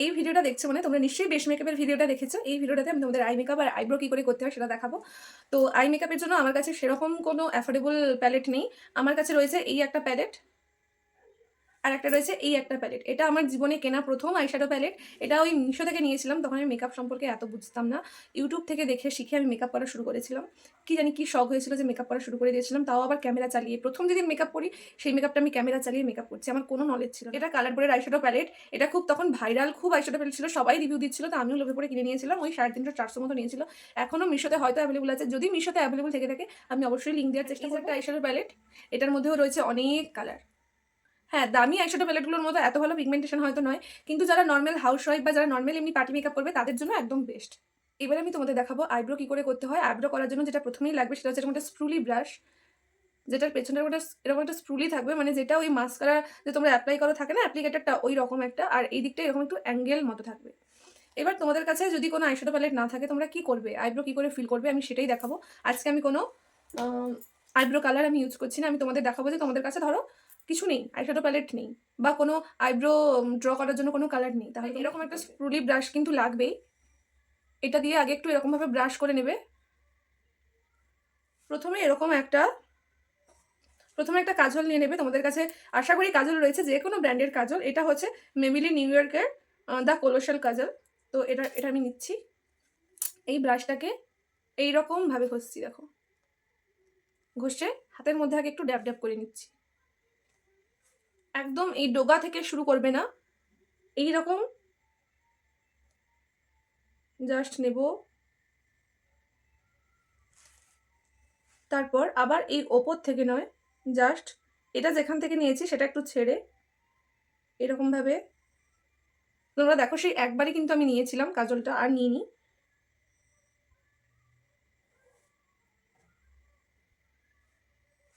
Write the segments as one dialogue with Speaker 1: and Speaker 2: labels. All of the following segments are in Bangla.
Speaker 1: এই ভিডিওটা দেখছো মানে তোমরা নিশ্চয়ই বেশ মেকআপের ভিডিওটা দেখেছো। এই ভিডিওটাতে আমি তোমাদের আই মেকআপ আর আইব্রো কি করে করতে হয় সেটা দেখাবো। তো আই মেকআপের জন্য আমার কাছে সেরকম কোনো অ্যাফোর্ডেবল প্যালেট নেই। আমার কাছে রয়েছে এই একটা প্যালেট, আর একটা রয়েছে এই একটা প্যালেট। এটা আমার জীবনে কেনা প্রথম আইশ্যাডো প্যালেট। এটা ওই মিশো থেকে নিয়েছিলাম। তখন আমি মেকআপ সম্পর্কে এত বুঝতাম না। ইউটিউব থেকে দেখে শিখে আমি মেকআপ করা শুরু করেছিলাম। কি জানি কি শখ হয়েছিল যে মেকআপ করা শুরু করে দিয়েছিলাম, তাও আবার ক্যামেরা চালিয়ে। প্রথম যেদিন মেকআপ করি সেই মেকআপটা আমি ক্যামেরা চালিয়ে মেকআপ করছি, আমার কোনো নলেজ ছিল না। এটা কালারপুরের আইশ্যাডো প্যালেট। এটা খুব তখন ভাইরাল, খুব আইশ্যাডো প্যালেট ছিল, সবাই রিভিউ দিচ্ছিল, তো আমিও লোভে পড়ে কিনে নিয়েছিলাম। ওই 350-400 মতো নিয়েছিল। এখনও মিশোতে হয়তো অ্যাভেলেবল আছে। যদি মিশোতে অ্যাভেলেবল থেকে থাকে আমি অবশ্যই লিঙ্ক দেওয়ার চেষ্টা করব। একটা আইশ্যাডো প্যালেট, এটার মধ্যেও রয়েছে অনেক কালার। হ্যাঁ, দামি আইশ্যাডো প্যালেটগুলোর মতো এত ভালো পিগমেন্টেশন হয়তো নয়, কিন্তু যারা নর্মাল হাউসওয়াইফ বা যারা নর্মাল এমনি পার্টি মেকআপ করবে তাদের জন্য একদম বেস্ট। এবার আমি তোমাদের দেখাবো আইব্রো কি করে করতে হয়। আইব্রো করার জন্য যেটা প্রথমেই লাগবে সেটা হচ্ছে এরকম একটা স্প্রুলি ব্রাশ, যেটার পেছনের একটা এরকম একটা স্প্রুলি থাকবে, মানে যেটা ওই মাস্কারা যে তোমরা অ্যাপ্লাই করো থাকে না অ্যাপ্লিকেটারটা, ওই রকম একটা, আর এই দিকটা এরকম একটু অ্যাঙ্গেল মতো থাকবে। এবার তোমাদের কাছে যদি কোনো আইশ্যাডো প্যালেট না থাকে তোমরা কি করবে, আইব্রো কি করে ফিল করবে আমি সেটাই দেখাবো। আজকে আমি কোনো আইব্রো কালার আমি ইউজ করছি না। আমি তোমাদের দেখাবো যে তোমাদের কাছে ধরো কিছু নেই, আইশ্যাডো প্যালেট নেই বা কোনো আইব্রো ড্র করার জন্য কোনো কালার নেই, তাহলে এরকম একটা স্প্রুলি ব্রাশ কিন্তু লাগবেই। এটা দিয়ে আগে একটু এরকমভাবে ব্রাশ করে নেবে। প্রথমে একটা কাজল নিয়ে নেবে। তোমাদের কাছে আশা করি কাজল রয়েছে, যে কোনো ব্র্যান্ডের কাজল। এটা হচ্ছে মেবিলি নিউ ইয়র্কের দ্য কোলোসাল কাজল। তো এটা আমি নিচ্ছি। এই ব্রাশটাকে এইরকমভাবে ঘষছি, দেখো ঘষে হাতের মধ্যে আগে একটু ড্যাব ড্যাব করে নিচ্ছি। একদম এই ডোগা থেকে শুরু করবে না, এই রকম জাস্ট নেব। তারপর আবার এই ওপর থেকে নয়, জাস্ট এটা যেখান থেকে নিয়েছি সেটা একটু ছেড়ে এরকমভাবে, তোমরা দেখো সেই একবারই কিন্তু আমি নিয়েছিলাম কাজলটা, আর নিইনি।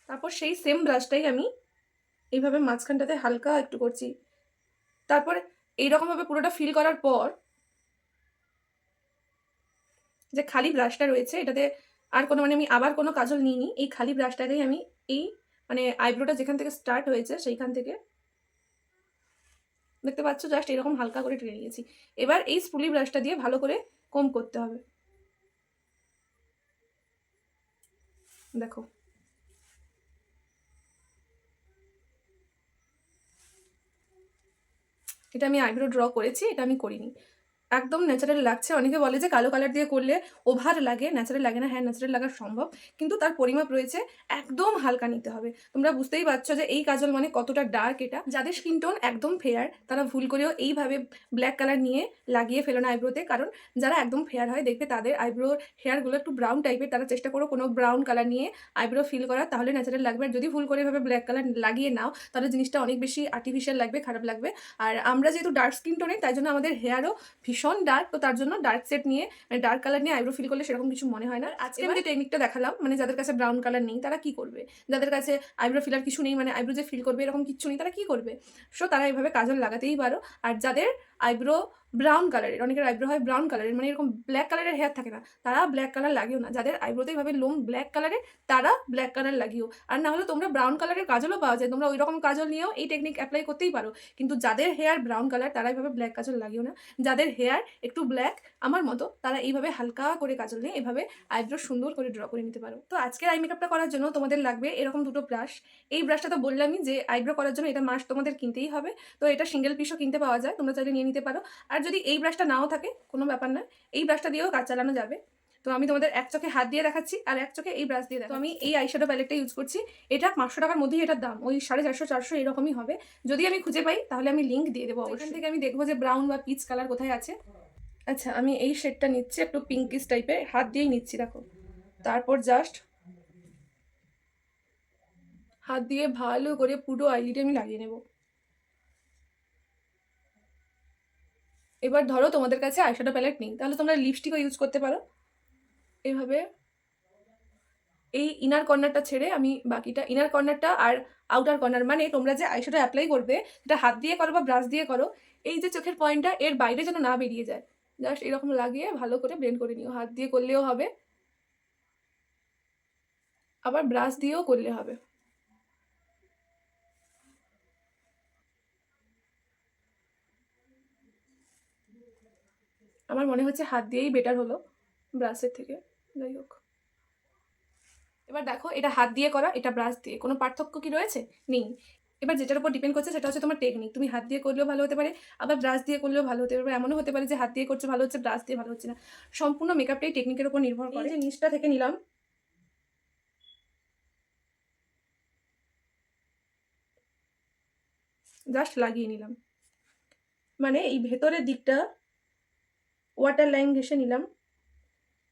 Speaker 1: তারপর সেই সেম ব্রাশটাই আমি এইভাবে মাঝখানটাতে হালকা একটু করছি। তারপর এইরকমভাবে পুরোটা ফিল করার পর যে খালি ব্রাশটা রয়েছে এটাতে আর কোনো, মানে আমি আবার কোনো কাজল নিইনি, এই খালি ব্রাশটাকেই আমি এই মানে আইব্রোটা যেখান থেকে স্টার্ট হয়েছে সেইখান থেকে দেখতে পাচ্ছ জাস্ট এরকম হালকা করে টেনে নিয়েছি। এবার এই স্পুলি ব্রাশটা দিয়ে ভালো করে কম করতে হবে। দেখো এটা আমি আইব্রো ড্র করেছি, এটা আমি করিনি। একদম ন্যাচারাল লাগছে। অনেকে বলে যে কালো কালার দিয়ে করলে ওভার লাগে, ন্যাচারাল লাগে না। হ্যাঁ, ন্যাচারাল লাগা সম্ভব, কিন্তু তার পরিমাপ রয়েছে। একদম হালকা নিতে হবে। তোমরা বুঝতেই পারছো যে এই কাজল মানে কতটা ডার্ক। এটা যাদের স্কিন টোন একদম ফেয়ার তারা ভুল করেও এইভাবে ব্ল্যাক কালার নিয়ে লাগিয়ে ফেলো না আইব্রোতে। কারণ যারা একদম ফেয়ার হয় দেখবে তাদের আইব্রোর হেয়ারগুলো একটু ব্রাউন টাইপের, তারা চেষ্টা করো কোনো ব্রাউন কালার নিয়ে আইব্রো ফিল করার, তাহলে ন্যাচারাল লাগবে। আর যদি ভুল করে এভাবে ব্ল্যাক কালার লাগিয়ে নাও তাহলে জিনিসটা অনেক বেশি আর্টিফিশিয়াল লাগবে, খারাপ লাগবে। আর আমরা যেহেতু ডার্ক স্কিন টোনে তাই জন্য আমাদের হেয়ারও ভীষণ ডার্ক, তো তার জন্য ডার্ক সেট নিয়ে মানে ডার্ক কালার নিয়ে আইব্রো ফিল করলে সেরকম কিছু মনে হয় না। আজকে আমি যে টেকনিকটা দেখালাম, মানে যাদের কাছে ব্রাউন কালার নেই তারা কি করবে, যাদের কাছে আইব্রো ফিলার কিছু নেই, মানে আইব্রো যে ফিল করবে এরকম কিছু নেই, তারা কি করবে? সো তারা এইভাবে কাজল লাগাতেই পারো। আর যাদের আইব্রো ব্রাউন কালারের, অনেকের আইব্রো হয় ব্রাউন কালারের, মানে এরকম ব্ল্যাক কালারের হেয়ার থাকে না, তারা ব্ল্যাক কালার লাগিও না। যাদের আইব্রোতে এইভাবে লোম ব্ল্যাক কালারের তারা ব্ল্যাক কালার লাগিও। আর না হলে তোমরা ব্রাউন কালারের কাজলও পাওয়া যায়, তোমরা ওই রকম কাজল নিয়েও এই টেকনিক অ্যাপ্লাই করতেই পারো। কিন্তু যাদের হেয়ার ব্রাউন কালার তারা এইভাবে ব্ল্যাক কাজল লাগিও না। যাদের হেয়ার একটু ব্ল্যাক আমার মতো তারা এইভাবে হালকা করে কাজল নিয়ে এভাবে আইব্রো সুন্দর করে ড্র করে নিতে পারো। তো আজকের আই মেকআপটা করার জন্য তোমাদের লাগবে এরকম দুটো ব্রাশ। এই ব্রাশটা তো বললামই যে আইব্রো করার জন্য এটা মাস্ট তোমাদের কিনতেই হবে। তো এটা সিঙ্গেল পিসও কিনতে পাওয়া যায়, তোমরা চাইলে নিয়ে নিতে পারো। আর যদি এই ব্রাশটা নাও থাকে কোনো ব্যাপার না, এই ব্রাশটা দিয়েও কাজ চালানো যাবে। তো আমি তোমাদের এক চোখে হাত দিয়ে দেখাচ্ছি আর এক চোখে এই ব্রাশ দিয়ে দেখাচ্ছি। তো আমি এই আইশ্যাডো প্যালেটটা ইউজ করছি। এটা 500 টাকার মধ্যেই এটার দাম, ওই 450-400 এরকমই হবে। যদি আমি খুঁজে পাই তাহলে আমি লিঙ্ক দিয়ে দেবো। এখান থেকে আমি দেখবো যে ব্রাউন বা পিচ কালার কোথায় আছে। আচ্ছা, আমি এই শেডটা নিচ্ছি, একটু পিঙ্কিশ টাইপের, হাত দিয়েই নিচ্ছি দেখো। তারপর জাস্ট হাত দিয়ে ভালো করে পুরো আইলিডে আমি লাগিয়ে নেব। এবার ধরো তোমাদের কাছে আইশ্যাডো প্যালেট নেই, তাহলে তোমরা লিপস্টিকও ইউজ করতে পারো। এভাবে এই ইনার কর্নারটা ছেড়ে আমি বাকিটা, ইনার কর্নারটা আর আউটার কর্নার, মানে তোমরা যে আইশ্যাডো অ্যাপ্লাই করবে সেটা হাত দিয়ে করো বা ব্রাশ দিয়ে করো, এই যে চোখের পয়েন্টটা এর বাইরে যেন না বেরিয়ে যায়, জাস্ট এরকম লাগিয়ে ভালো করে ব্লেন্ড করে নিও। হাত দিয়ে করলেও হবে, আবার ব্রাশ দিয়েও করলে হবে। আমার মনে হচ্ছে হাত দিয়েই বেটার হলো ব্রাশের থেকে। যাই হোক, এবার দেখো এটা হাত দিয়ে করা, এটা ব্রাশ দিয়ে, কোনো পার্থক্য কি রয়েছে? নেই। এবার যেটার উপর ডিপেন্ড করছে সেটা হচ্ছে তোমার টেকনিক। তুমি হাত দিয়ে করলেও ভালো হতে পারে, আবার ব্রাশ দিয়ে করলেও ভালো হতে পারে। এমনও হতে পারে যে হাত দিয়ে করছে ভালো হচ্ছে, ব্রাশ দিয়ে ভালো হচ্ছে না। সম্পূর্ণ মেকআপটাই টেকনিকের উপর নির্ভর করে। এই যে নিচটা থেকে নিলাম, জাস্ট লাগিয়ে নিলাম, মানে এই ভেতরের দিকটা ওয়াটার লাইন ঘেঁষে নিলাম,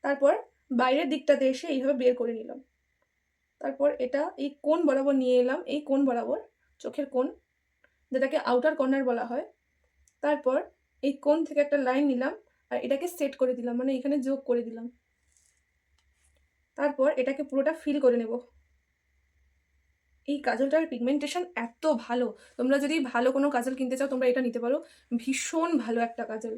Speaker 1: তারপর বাইরের দিকটাতে এসে এইভাবে বের করে নিলাম, তারপর এটা এই কোণ বরাবর নিয়ে এলাম, এই কোণ বরাবর, চোখের কোণ, যেটাকে আউটার কর্নার বলা হয়। তারপর এই কোণ থেকে একটা লাইন নিলাম আর এটাকে সেট করে দিলাম, মানে এখানে যোগ করে দিলাম। তারপর এটাকে পুরোটা ফিল করে নেব। এই কাজলটার পিগমেন্টেশন এত ভালো, তোমরা যদি ভালো কোনো কাজল কিনতে চাও তোমরা এটা নিতে পারো, ভীষণ ভালো একটা কাজল।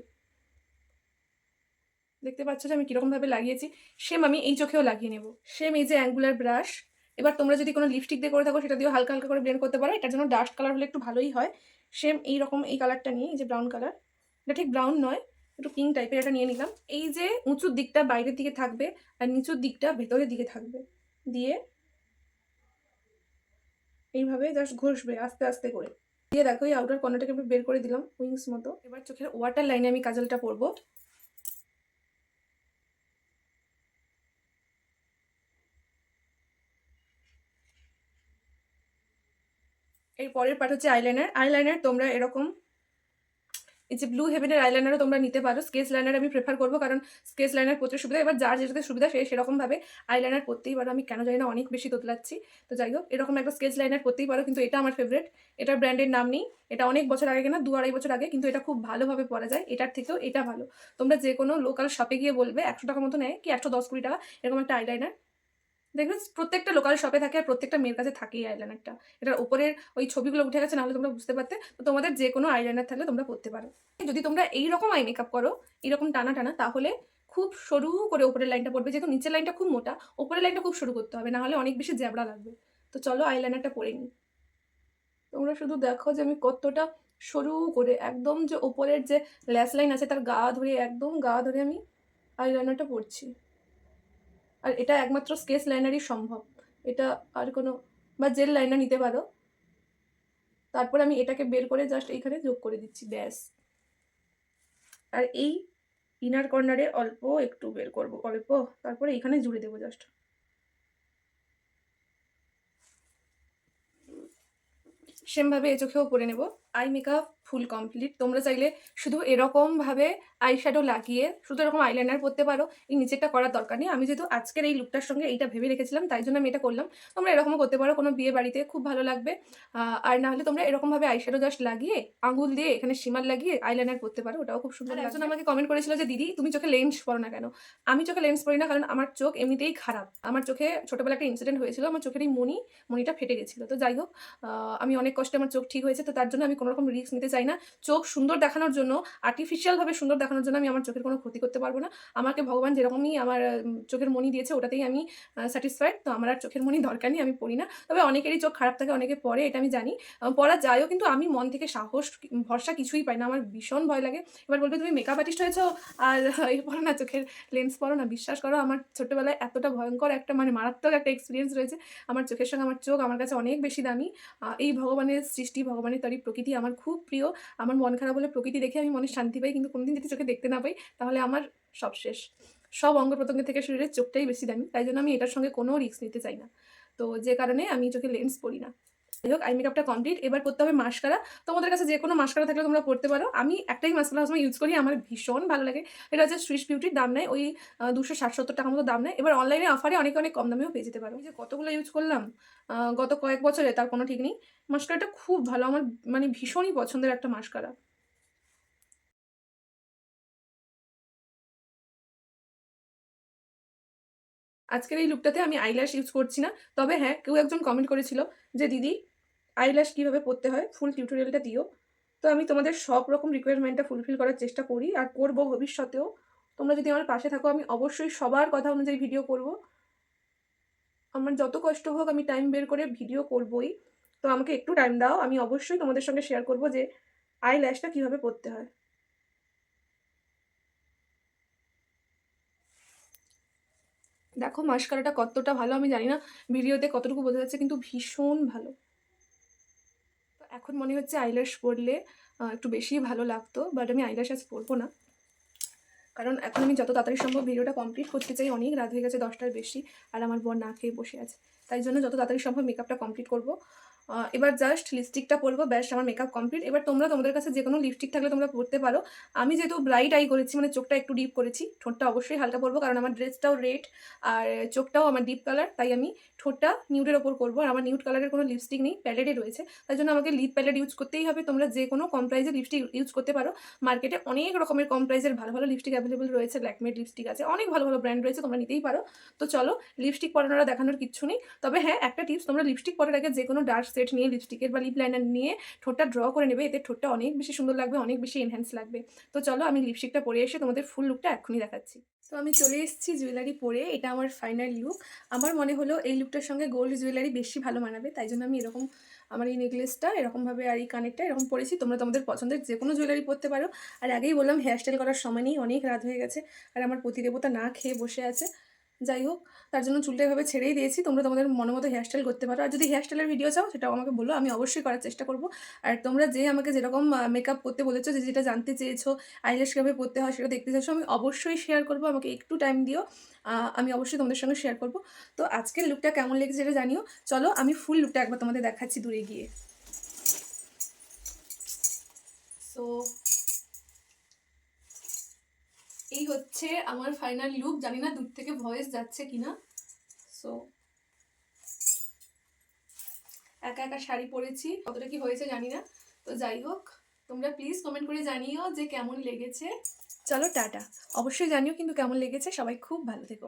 Speaker 1: দেখতে পাচ্ছ যে আমি কীরকমভাবে লাগিয়েছি, সেম আমি এই চোখেও লাগিয়ে নেব। সেম এই যে অ্যাঙ্গুলার ব্রাশ, এবার তোমরা যদি কোনো লিপস্টিক দিয়ে করে থাকো সেটা দিয়েও হালকা হালকা করে ব্লেন্ড করতে পারো। এটার জন্য ডাস্ট কালার হলে একটু ভালোই হয়। সেম এইরকম এই কালারটা নিয়ে, এই যে ব্রাউন কালার, এটা ঠিক ব্রাউন নয়, একটু পিঙ্ক টাইপের, এটা নিয়ে নিলাম। এই যে উঁচুর দিকটা বাইরের দিকে থাকবে আর নিচুর দিকটা ভেতরের দিকে থাকবে, দিয়ে এইভাবে জাস্ট ঘষবে আস্তে আস্তে করে। দিয়ে দেখো এই আউটার কর্নারটাকে বের করে দিলাম উইংস মতো। এবার চোখের ওয়াটার লাইনে আমি কাজলটা পরবো। এর পরের পার্ট হচ্ছে আইলাইনার। আইলাইনার তোমরা এরকম এই যে ব্লু হেভেনের আইলাইনারও তোমরা নিতে পারো। স্কেচ লাইনার আমি প্রেফার করবো, কারণ স্কেচ লাইনার পড়তে সুবিধা। এবার যার যেটাতে সুবিধা সে সেরকমভাবে আইলাইনার পড়তেই পারো। আমি কেন জানি না অনেক বেশি তোতলাচ্ছি, তো যাই হোক, এরকম একটা স্কেচ লাইনার পড়তেই পারো, কিন্তু এটা আমার ফেভারিট। এটার ব্র্যান্ডের নাম নেই, এটা অনেক বছর আগে কেনা, 2-2.5 বছর আগে, কিন্তু এটা খুব ভালোভাবে পরা যায়। এটার থেকেও এটা ভালো। তোমরা যে কোনো লোকাল শপে গিয়ে বলবে 100 টাকা মতো নেয়, কি 110-20 টাকা এরকম একটা আইলাইনার, দেখবে প্রত্যেকটা লোকাল শপে থাকে আর প্রত্যেকটা মেয়ের কাছে থাকেই আইলাইনারটা। এটার উপরের ওই ছবিগুলো উঠে গেছে, নাহলে তোমরা বুঝতে পারতে। তো তোমাদের যে কোনো আইলাইনার থাকলে তোমরা পরতে পারো। যদি তোমরা এইরকম আই মেকআপ করো, এইরকম টানা টানা, তাহলে খুব সরু করে উপরের লাইনটা পড়বে, যেহেতু নিচের লাইনটা খুব মোটা, উপরের লাইনটা খুব সরু করতে হবে, নাহলে অনেক বেশি জ্যাবড়া লাগবে। তো চলো আইলাইনারটা পরে নিই। তোমরা শুধু দেখো যে আমি কতটা সরু করে, একদম যে ওপরের যে ল্যাশ লাইন আছে তার গা ধরে, একদম গা ধরে আমি আইলাইনারটা পরছি। আর এটা একমাত্র স্কেচ লাইনারই সম্ভব, এটা আর কোনো, বা জেল লাইনার নিতে পারো। তারপর আমি এটাকে বের করে জাস্ট এইখানে যোগ করে দিচ্ছি, ব্যাস। আর এই ইনার কর্নারে অল্প একটু বের করব, অল্প, তারপরে এখানে জুড়ে দেবো জাস্ট। সেমভাবে এ চোখেও পরে নেব। Eye makeup full complete. তোমরা চাইলে শুধু এরকমভাবে আই শ্যাডো লাগিয়ে শুধু এরকম আইলাইনার পরতে পারো, এই নিচেরটা করার দরকার নেই। আমি যেহেতু আজকের এই লুকটার সঙ্গে এইটা ভেবে রেখেছিলাম, তাই জন্য আমি এটা করলাম। তোমরা এরকমও করতে পারো, কোনো বিয়ে বাড়িতে খুব ভালো লাগবে। আর না হলে তোমরা এরকমভাবে আই শ্যাডো জাস্ট লাগিয়ে আঙুল দিয়ে এখানে শিমার লাগিয়ে আইলাইনার পরতে পারো, ওটাও খুব সুন্দর লাগবে। একজন আমাকে কমেন্ট করেছিল যে দিদি তুমি চোখে লেন্স পরো না কেন? আমি চোখে লেন্স পরি না কারণ আমার চোখ এমনিতেই খারাপ। আমার চোখে ছোটোবেলা একটা ইনসিডেন্ট হয়েছিল, আমার চোখের এই মণিটা ফেটে গেছিলো। তো যাই হোক, আমি অনেক কষ্টে আমার চোখ ঠিক হয়েছে, তো তার জন্য আমি কোনো রকম রিস্ক নিতে চাই না। চোখ সুন্দর দেখানোর জন্য, আর্টিফিশিয়ালভাবে সুন্দর দেখানোর জন্য আমি আমার চোখের কোনো ক্ষতি করতে পারবো না। আমাকে ভগবান যেরকমই আমার চোখের মণি দিয়েছে ওটাতেই আমি স্যাটিসফাইড। তো আমার আর চোখের মণি দরকার নেই, আমি পড়ি না। তবে অনেকেরই চোখ খারাপ থাকে, অনেকে পরে, এটা আমি জানি, পড়া যায়ও, কিন্তু আমি মন থেকে সাহস ভরসা কিছুই পাই না, আমার ভীষণ ভয় লাগে। এবার বলবে তুমি মেকআপ আর্টিস্ট হয়েছো আর এ পড়ো না, চোখের লেন্স পড়ো না? বিশ্বাস করো, আমার ছোট্টবেলায় এতটা ভয়ঙ্কর একটা, মানে মারাত্মক একটা এক্সপিরিয়েন্স রয়েছে। আমার চোখের সঙ্গে আমার চোখ আমার কাছে অনেক বেশি দামি। এই ভগবানের সৃষ্টি, ভগবানের তৈরি প্রকৃতি আমার খুব প্রিয়। আমার মন খারাপ হলে প্রকৃতি দেখে আমি মনে শান্তি পাই, কিন্তু কোনোদিন যদি চোখে দেখতে না পাই তাহলে আমার সব শেষ। সব অঙ্গ প্রত্যঙ্গ থেকে শরীরের চোখটাই বেশি দামি, তাই জন্য আমি এটার সঙ্গে কোনো রিস্ক নিতে চাই না। তো যে কারণে আমি চোখে লেন্স পরি না। যাই হোক, আই মেকআপটা কমপ্লিট। এবার করতে হবে মাস্কারা। তোমাদের কাছে যে কোনো মাস্কারা থাকলে তোমরা পড়তে পারো। আমি একটাই মাস্কারা সবসময় ইউজ করি, আমার ভীষণ ভালো লাগে। এটা হচ্ছে সুইস বিউটির, দাম নেয় ওই 260-70 টাকা মতো দাম নেয়। এবার অনলাইনে অফারে অনেক অনেক কম দামেও পেয়ে যেতে পারো। এই যে কতগুলো ইউজ করলাম গত কয়েক বছরে, তার কোনো ঠিক নেই। মাস্কারাটা খুব ভালো, আমার মানে ভীষণই পছন্দের একটা মাস্কারা। আজকের এই লুকটাতে আমি আইল্যাশ ইউজ করছি না। তবে হ্যাঁ, কেউ একজন কমেন্ট করেছিল যে দিদি আইল্যাশ কীভাবে পরতে হয় ফুল টিউটোরিয়ালটা দিও। তো আমি তোমাদের সব রকম রিকোয়ারমেন্টটা ফুলফিল করার চেষ্টা করি আর করব ভবিষ্যতেও। তোমরা যদি আমার পাশে থাকো, আমি অবশ্যই সবার কথা অনুযায়ী ভিডিও করব। আমার যত কষ্ট হোক আমি টাইম বের করে ভিডিও করবই। তো আমাকে একটু টাইম দাও, আমি অবশ্যই তোমাদের সঙ্গে শেয়ার করব যে আইল্যাশটা কীভাবে পরতে হয়। দেখো মাস্কারাটা কতটা ভালো আমি জানি না ভিডিওতে কতটুকু বোঝা যাচ্ছে, কিন্তু ভীষণ ভালো। তো এখন মনে হচ্ছে আইল্যাশ পরলে একটু বেশিই ভালো লাগতো, বাট আমি আইল্যাশ আজ পরবো না, কারণ এখন আমি যত তাড়াতাড়ি সম্ভব ভিডিওটা কমপ্লিট করতে চাই। অনেক রাত হয়ে গেছে, 10টার বেশি, আর আমার বর না খেয়ে বসে আছে। তাই জন্য যত তাড়াতাড়ি সম্ভব মেকআপটা কমপ্লিট করব। এবার জাস্ট লিপস্টিকটা পরবো, ব্যাস আমার মেকআপ কমপ্লিট। এবার তোমরা তোমাদের কাছে যে কোনো লিপস্টিক থাকলে তোমরা পরতে পারো। আমি যেহেতু ব্রাইট আই করেছি, মানে চোখটা একটু ডিপ করেছি, ঠোঁটটা অবশ্যই হালকা পরবো, কারণ আমার ড্রেসটাও রেড আর চোখটাও আমার ডিপ কালার, তাই আমি ঠোঁটটা নিউডের ওপর করবো। আর আমার নিউড কালারের কোনো লিপস্টিক নেই, প্যালেটে রয়েছে, তাই জন্য আমাকে লিপ প্যালেট ইউজ করতেই হবে। তোমরা যে কোনো কম প্রাইসের লিপস্টিক ইউজ করতে পারো। মার্কেটে অনেক রকমের কম প্রাইসের ভালো ভালো লিপস্টিক অ্যাভেলেবল রয়েছে, ল্যাকমের লিপস্টিক আছে, অনেক ভালো ভালো ব্র্যান্ড রয়েছে, তোমরা নিতেই পারো। তো চলো, লিপস্টিক পরানোরা দেখানোর কিচ্ছু নেই। তবে হ্যাঁ, একটা টিপস, তোমরা লিপস্টিক পরার আগে যে কোনো ডার্ক সেট নিয়ে লিপস্টিকের বা লিপ লাইনার নিয়ে ঠোঁটটা ড্র করে নেবে, এতে ঠোঁটটা অনেক বেশি সুন্দর লাগবে, অনেক বেশি এনহ্যান্স লাগবে। তো চলো, আমি লিপস্টিকটা পরে এসে তোমাদের ফুল লুকটা এক্ষুনি দেখাচ্ছি। তো আমি চলে এসেছি জুয়েলারি পরে, এটা আমার ফাইনাল লুক। আমার মনে হলো এই লুকটার সঙ্গে গোল্ড জুয়েলারি বেশি ভালো মানাবে, তাই জন্য আমি এরকম আমার এই নেকলেসটা এরকমভাবে আর এই কানেরটা এরকম পরেছি। তোমরা তোমাদের পছন্দের যে কোনো জুয়েলারি পরতে পারো। আর আগেই বললাম হেয়ারস্টাইল করার সময় নেই, অনেক রাত হয়ে গেছে, আর আমার পতিদেবতা না খেয়ে বসে আছে। যাই হোক, তার জন্য চুলটা এভাবে ছেড়েই দিয়েছি। তোমরা তোমাদের মতো হেয়ারস্টাইল করতে পারো, আর যদি হেয়ারস্টাইলের ভিডিও চাও সেটাও আমাকে বলো, আমি অবশ্যই করার চেষ্টা করবো। আর তোমরা যে আমাকে যেরকম মেকআপ করতে বলেছো, যে যেটা জানতে চেয়েছো, আইল্যাশ কীভাবে পরতে হয় সেটা দেখতে চাইছো, আমি অবশ্যই শেয়ার করবো। আমাকে একটু টাইম দিও, আমি অবশ্যই তোমাদের সঙ্গে শেয়ার করবো। তো আজকের লুকটা কেমন লেগেছে সেটা জানিও। চলো, আমি ফুল লুকটা একবার তোমাদের দেখাচ্ছি দূরে গিয়ে। সো এই হচ্ছে আমার ফাইনাল লুক। জানি না দূর থেকে ভয়েস যাচ্ছে কিনা। সো একা একা শাড়ি পরেছি, কতটা কি হয়েছে জানি না। তো যাই হোক, তোমরা প্লিজ কমেন্ট করে জানিও যে কেমন লেগেছে। চলো টাটা, অবশ্যই জানিও কিন্তু কেমন লেগেছে। সবাই খুব ভালো থেকো।